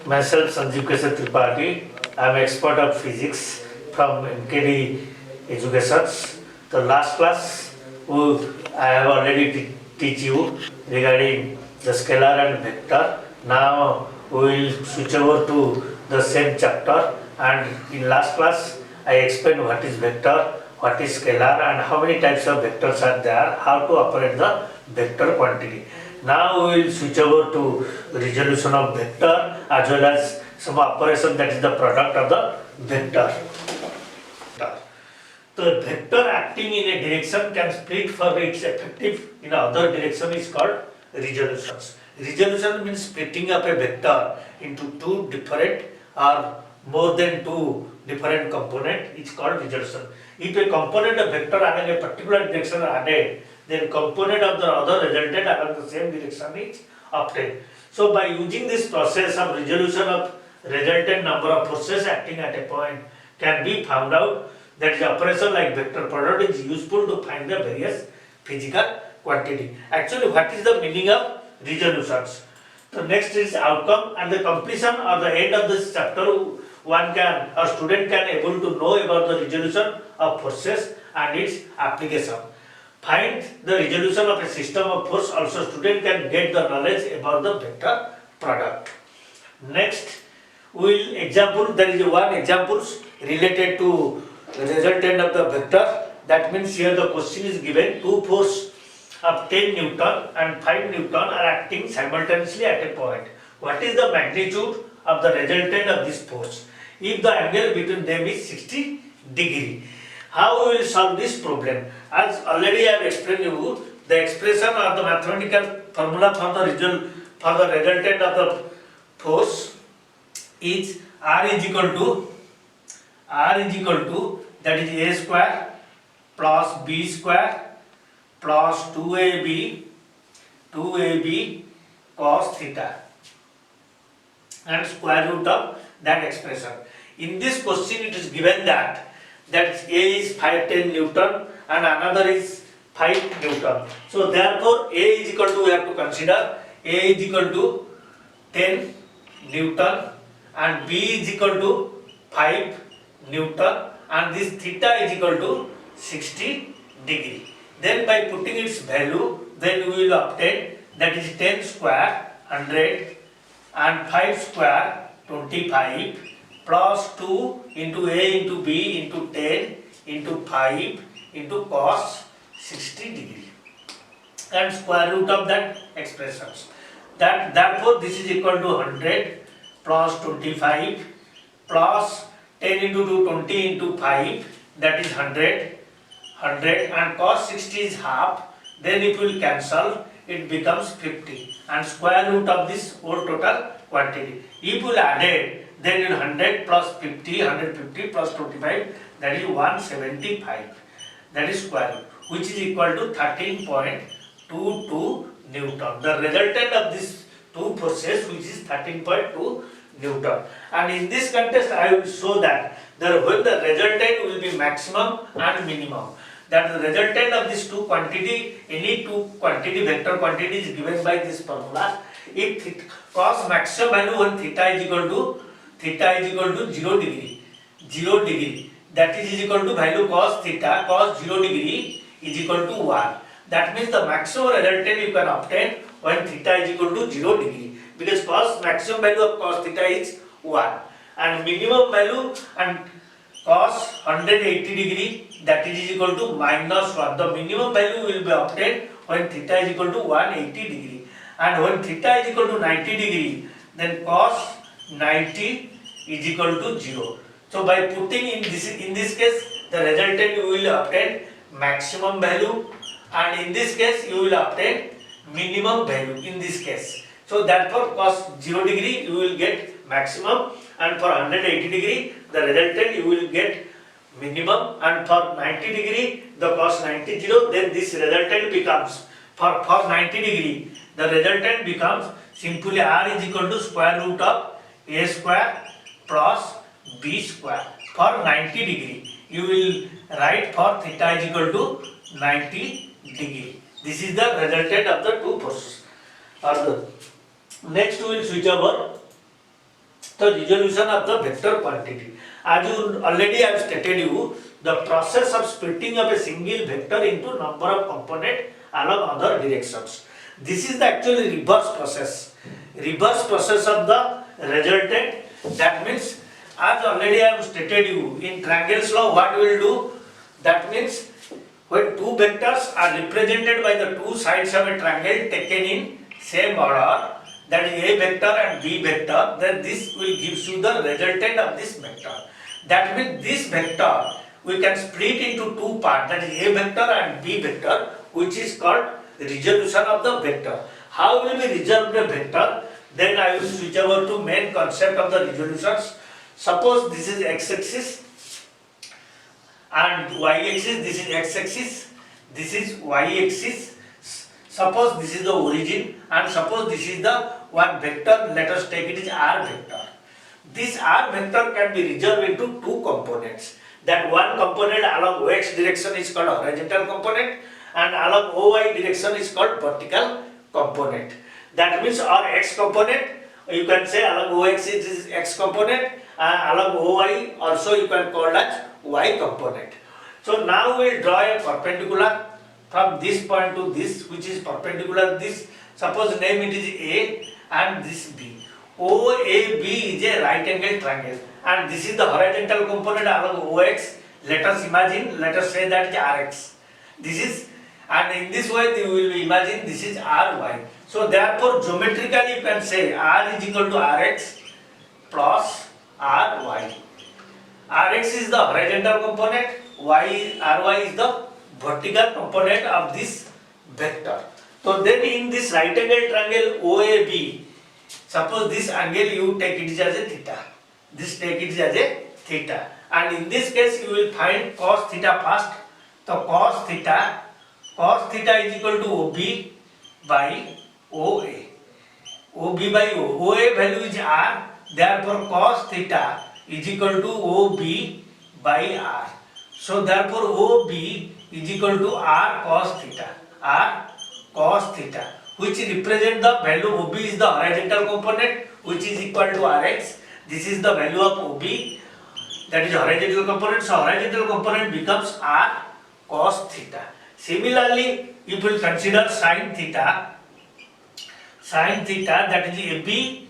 Myself Sanjeev Kesar Tripathi. I am expert of physics from MKD Educations. The last class I have already teach you regarding the scalar and vector. Now we will switch over to the same chapter, and in last class I explained what is vector, what is scalar, and how many types of vectors are there, how to operate the vector quantity. Now we will switch over to resolution of vector as well as some operation that is the product of the vector. The vector acting in a direction can split for its effective in other direction is called resolutions. Resolution means splitting up a vector into two different or more than two different components. It's called resolution. If a component of vector along a particular direction are added, then component of the other resultant along the same direction is obtained. So by using this process of resolution of resultant number of forces acting at a point can be found out. That is, operation like vector product is useful to find the various physical quantity. Actually, what is the meaning of resolutions? The next is outcome, and the completion or the end of this chapter a student can able to know about the resolution of forces and its application. Find the resolution of a system of force. Also, student can get the knowledge about the vector product. Next, we will example. There is one examples related to resultant of the vector. That means here the question is given: two force of 10 Newton and 5 Newton are acting simultaneously at a point. What is the magnitude of the resultant of this force if the angle between them is 60 degree? How we will solve this problem? As already I have explained you, the expression or the mathematical formula for the resultant of the force is R is equal to that is A square plus B square plus 2AB cos theta and square root of that expression. In this question it is given that A is 510 Newton and another is 5 Newton. So therefore A is equal to, we have to consider A is equal to 10 Newton and B is equal to 5 Newton and this theta is equal to 60 degree. Then by putting its value, then we will obtain that is 10 square 100 and 5 square 25 plus 2 into A into B into 10 into 5 into cos 60 degree and square root of that expressions. Therefore this is equal to 100 plus 25 plus 10 into 2 20 into 5, that is 100 and cos 60 is half. Then it will cancel, it becomes 50 and square root of this whole total quantity. If we will add it, then in 100 plus 50, 150 plus 25, that is 175. That is square root, which is equal to 13.22 Newton. The resultant of these two forces, which is 13.2 Newton. And in this contest, I will show that when the resultant will be maximum and minimum. That the resultant of these two quantity, any two quantity, vector quantity is given by this formula. If cos maximum value when theta is equal to 0 degree, that is equal to value cos theta, cos 0 degree is equal to 1. That means the maximum resultant you can obtain when theta is equal to 0 degree, because cos maximum value of cos theta is 1 and minimum value and cos 180 degree, that is equal to minus 1. The minimum value will be obtained when theta is equal to 180 degree, and when theta is equal to 90 degree, then cos 90 is equal to 0. So by putting in this case the resultant you will obtain maximum value, and in this case you will obtain minimum value in this case. So therefore cos 0 degree you will get maximum, and for 180 degree the resultant you will get minimum, and for 90 degree the cos 90 0, then this resultant becomes for 90 degree the resultant becomes simply R is equal to square root of A square plus B square. For 90 degree you will write for theta is equal to 90 degree. This is the resultant of the two forces. Next we will switch over the resolution of the vector quantity. As you already I have stated you, the process of splitting of a single vector into number of components along other directions. This is the actually reverse process. Reverse process of the resultant. That means, as already I have stated you, in triangles law what we will do? That means when two vectors are represented by the two sides of a triangle taken in same order, that is A vector and B vector, then this will gives you the resultant of this vector. That means this vector we can split into two parts, that is A vector and B vector, which is called resolution of the vector. How will we resolve the vector? Then I will switch over to main concept of the resolutions. Suppose this is x-axis and y-axis, this is x-axis, this is y-axis. Suppose this is the origin and suppose this is the one vector, let us take it as r vector. This r vector can be resolved into two components. That one component along x direction is called horizontal component and along oy direction is called vertical component. That means our x component, you can say along ox it is x component and along oy also you can call as y component. So now we will draw a perpendicular from this point to this, which is perpendicular this. Suppose name it is A and this B. OAB is a right angle triangle and this is the horizontal component along OX. Let us imagine, let us say that is RX. This is, and in this way you will imagine this is RY. So therefore geometrically you can say R is equal to RX plus RY. RX is the horizontal component, RY is the vertical component of this vector. So then in this right angle triangle OAB, suppose this angle you take it as a theta, this take it as a theta, and in this case you will find cos theta first. So cos theta is equal to OB by OA. OB by OA value is R, therefore cos theta is equal to OB by R. So therefore OB is equal to R cos theta, which represent the value. OB is the horizontal component which is equal to Rx. This is the value of OB, that is horizontal component. So horizontal component becomes R cos theta. Similarly, if we consider sin theta, that is AB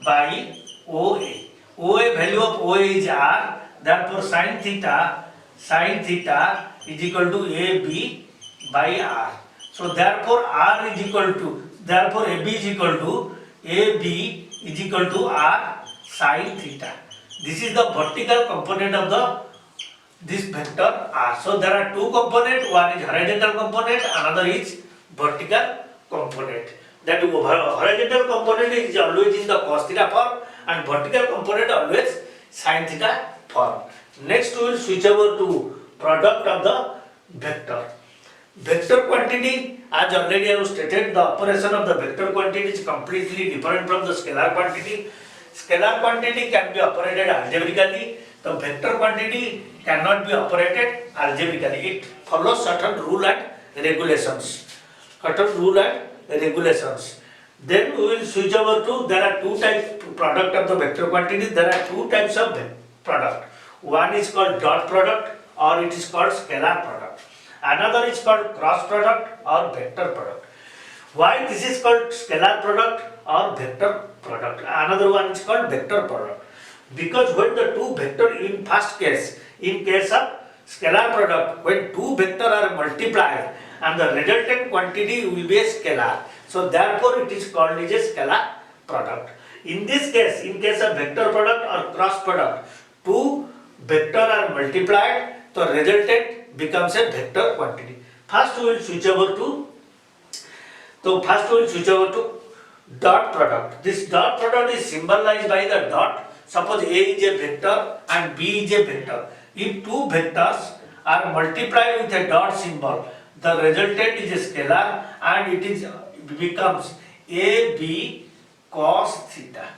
by OA. OA value of OA is R, therefore sin theta is equal to AB by R. So therefore R is equal to, therefore AB is equal to R sin theta. This is the vertical component of this vector R. So there are two components, one is horizontal component, another is vertical component. That horizontal component is always in the cos theta form and vertical component always sin theta form. Next we will switch over to product of the vector. Vector quantity, as already I have stated, the operation of the vector quantity is completely different from the scalar quantity. Scalar quantity can be operated algebraically. The vector quantity cannot be operated algebraically. It follows certain rule and regulations. Then we will switch over to, there are two types product of the vector quantity. There are two types of product. One is called dot product or it is called scalar product. Another is called cross product or vector product. Why this is called scalar product or vector product? Another one is called vector product. Because when the two vector, in first case, in case of scalar product, when two vector are multiplied and the resultant quantity will be a scalar. So therefore it is called as a scalar product. In this case, in case of vector product or cross product, two vector are multiplied, so resultant becomes a vector quantity. First we will switch over to dot product. This dot product is symbolized by the dot. Suppose A is a vector and B is a vector. If two vectors are multiplied with a dot symbol, the resultant is a scalar and it becomes AB cos theta.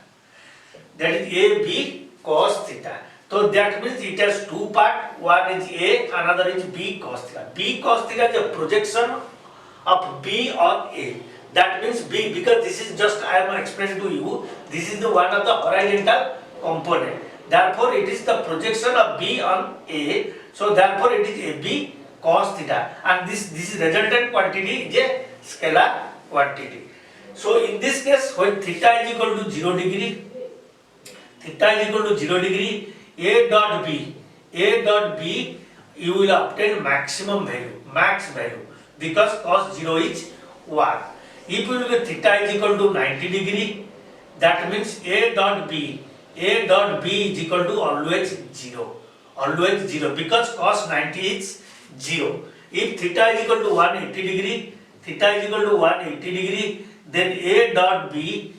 That is AB cos theta. So that means it has two parts. One is A, another is B cos theta. B cos theta is a projection of B on A. That means B, because this is just I am explaining to you, this is the one of the horizontal component. Therefore, it is the projection of B on A. So, therefore, it is AB cos theta, and this resultant quantity is a scalar quantity. So, in this case, when theta is equal to 0 degree, A dot B, you will obtain maximum value, max value, because cos 0 is 1. If you look at theta is equal to 90 degree, that means A dot B is equal to always 0, because cos 90 is 0. If theta is equal to 180 degree, then A dot B,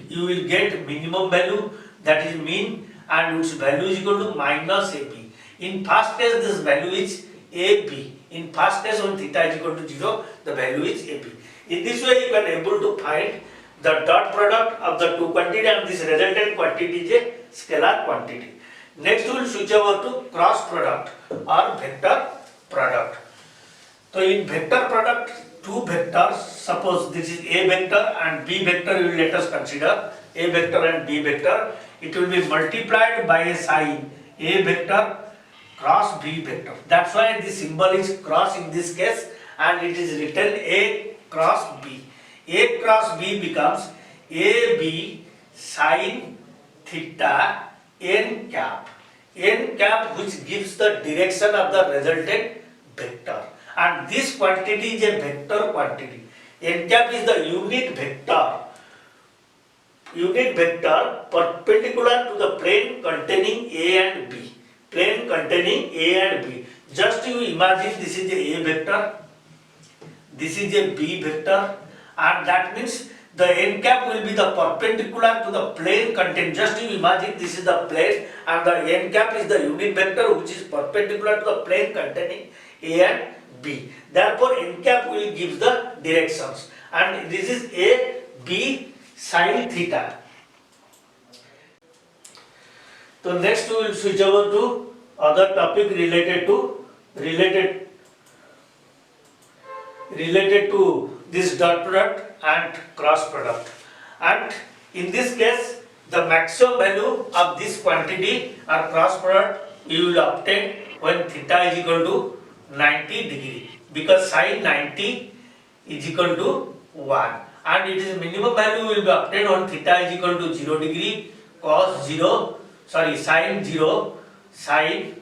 you will get minimum value, that is mean, and its value is equal to minus AB. In first case, this value is AB. In first case, when theta is equal to 0, the value is AB. In this way, you can able to find the dot product of the two quantity, and this resultant quantity is a scalar quantity. Next, we will switch over to cross product or vector product. So, in vector product, two vectors, suppose this is A vector and B vector, you will let us consider A vector and B vector. It will be multiplied by a sign A vector cross B vector. That's why the symbol is cross in this case, and it is written A cross B. A cross B becomes AB sin theta n cap, which gives the direction of the resultant vector, and this quantity is a vector quantity. N cap is the unit vector perpendicular to the plane containing A and B. Just you imagine this is a vector, this is a B vector, and that means the n cap will be the perpendicular to the plane contained. Just you imagine this is the plane, and the n cap is the unit vector which is perpendicular to the plane containing A and B. Therefore, n cap will give the directions, and this is A, B sin theta. So next we will switch over to other topic related to this dot product and cross product. And in this case, the maximum value of this quantity or cross product you will obtain when theta is equal to 90 degree, because sin 90 is equal to 1, and it is minimum value will be obtained when theta is equal to 0 degree, sin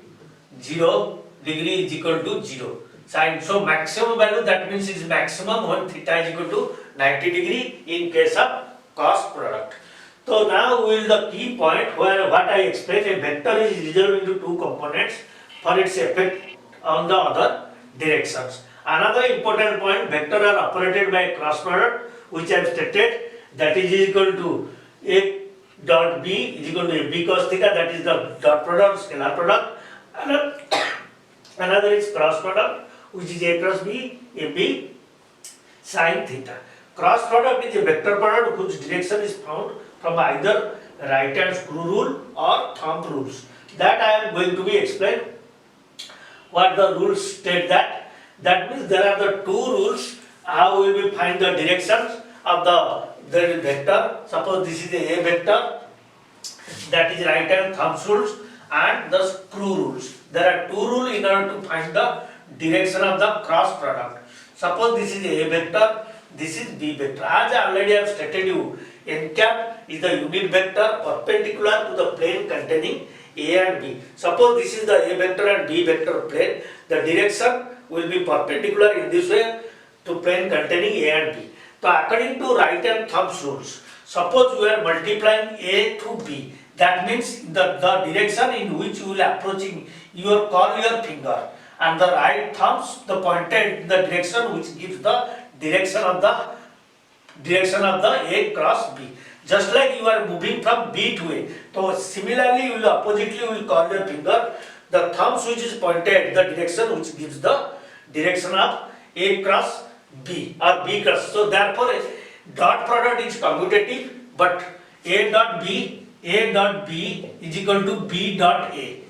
0 degree is equal to 0. So maximum value, that means is maximum when theta is equal to 90 degree in case of cross product. So now we will the key point where what I explained, a vector is resolved into two components for its effect on the other directions. Another important point, vector are operated by a cross product, which I have stated, that is equal to A dot B is equal to A B cos theta, that is the dot product, scalar product. Another is cross product, which is A cross B, A B sin theta. Cross product is a vector product whose direction is found from either right hand screw rule or thumb rules. That I am going to be explain what the rules state that. That means there are the two rules how we will find the directions of the vector. Suppose this is a vector, that is right hand thumb rules and the screw rules. There are two rules in order to find the direction of the cross product. Suppose this is A vector, this is B vector. As I already have stated you, n cap is the unit vector perpendicular to the plane containing A and B. Suppose this is the A vector and B vector plane, the direction will be perpendicular in this way to plane containing A and B. So according to right hand thumb rules, suppose you are multiplying A to B, that means the direction in which you will approaching, you will curl your finger, and the right thumbs the pointed in the direction which gives the direction of the A cross B. Just like you are moving from B to A. So similarly, you will oppositely you will curl your finger. The thumbs which is pointed the direction which gives the direction of A cross B or B cross. So therefore, a dot product is commutative, but A dot B is equal to B dot A.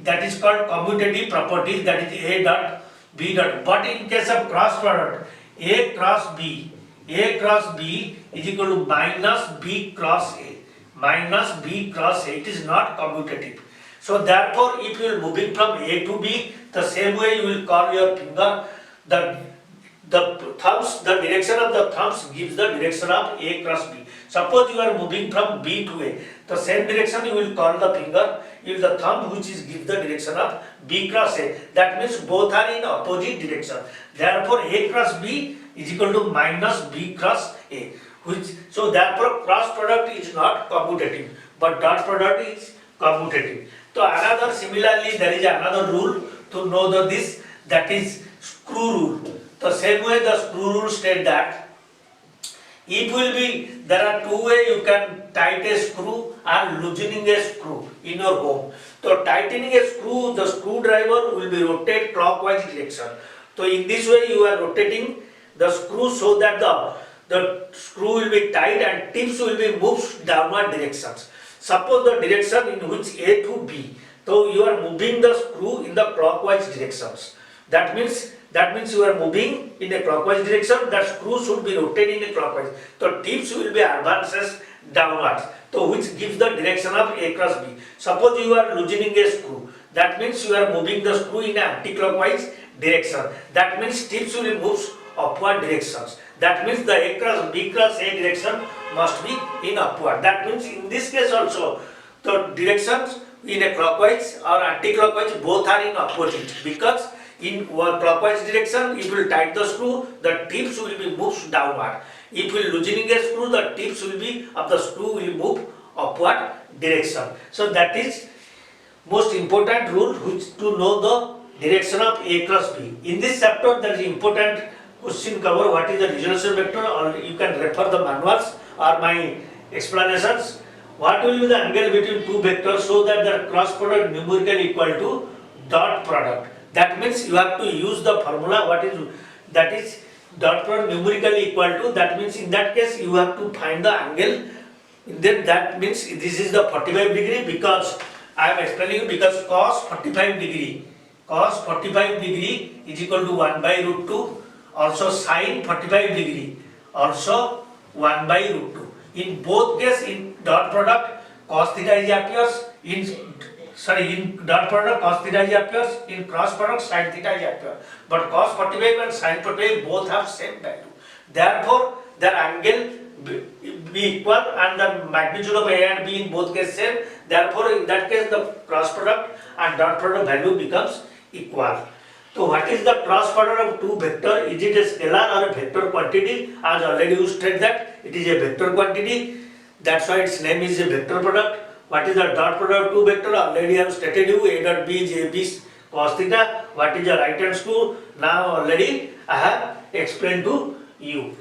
That is called commutative properties, that is A dot B dot. But in case of cross product, A cross B A cross B is equal to minus B cross A. Minus B cross A. It is not commutative. So therefore, if you are moving from A to B, the same way you will curl your finger. The thumbs, the direction of the thumbs gives the direction of A cross B. Suppose you are moving from B to A, the same direction you will curl the finger. If the thumb which is gives the direction of B cross A, that means both are in opposite direction. Therefore, A cross B is equal to minus B cross A. So therefore, cross product is not commutative, but dot product is commutative. So another, similarly, there is another rule to know this, that is screw rule. The same way the screw rule states that it will be, there are two ways you can tighten a screw and loosening a screw in your home. So tightening a screw, the screwdriver will be rotate clockwise direction. So in this way you are rotating the screw so that the screw will be tight and tips will be moved downward directions. Suppose the direction in which A to B, so you are moving the screw in the clockwise directions. That means you are moving in a clockwise direction, that screw should be rotated in a clockwise. So tips will be advances downwards, so which gives the direction of A cross B. Suppose you are loosening a screw, that means you are moving the screw in an anti-clockwise direction. That means tips will move upward directions. That means the A cross B cross A direction must be in upward. That means in this case also, the directions in a clockwise or anti-clockwise both are in opposite, because in clockwise direction, if you tighten the screw, the tips will be moved downward. If you loosening a screw, the tips will be of the screw will move upward direction. So that is most important rule which to know the direction of A cross B. In this chapter, there is important question cover what is the resolution vector, or you can refer the manuals or my explanations. What will be the angle between two vectors so that the cross product numerically equal to dot product? That means you have to use the formula that is dot product numerically equal to, that means in that case you have to find the angle. Then that means this is the 45 degree, because I am explaining you, because cos 45 degree is equal to 1 by root 2, also sin 45 degree also 1 by root 2. In both case, in dot product cos theta is appears, in dot product cos theta is appears, in cross product sin theta is appears. But cos 45 and sin 45 both have same value. Therefore, their angle be equal and the magnitude of A and B in both cases same. Therefore, in that case, the cross product and dot product value becomes equal. So, what is the cross product of two vector? Is it a scalar or a vector quantity? As already you stated that it is a vector quantity. That's why its name is a vector product. What is the dot product of two vector? Already I have stated you, A dot B is AB cos theta. What is the right hand screw? Now already I have explained to you.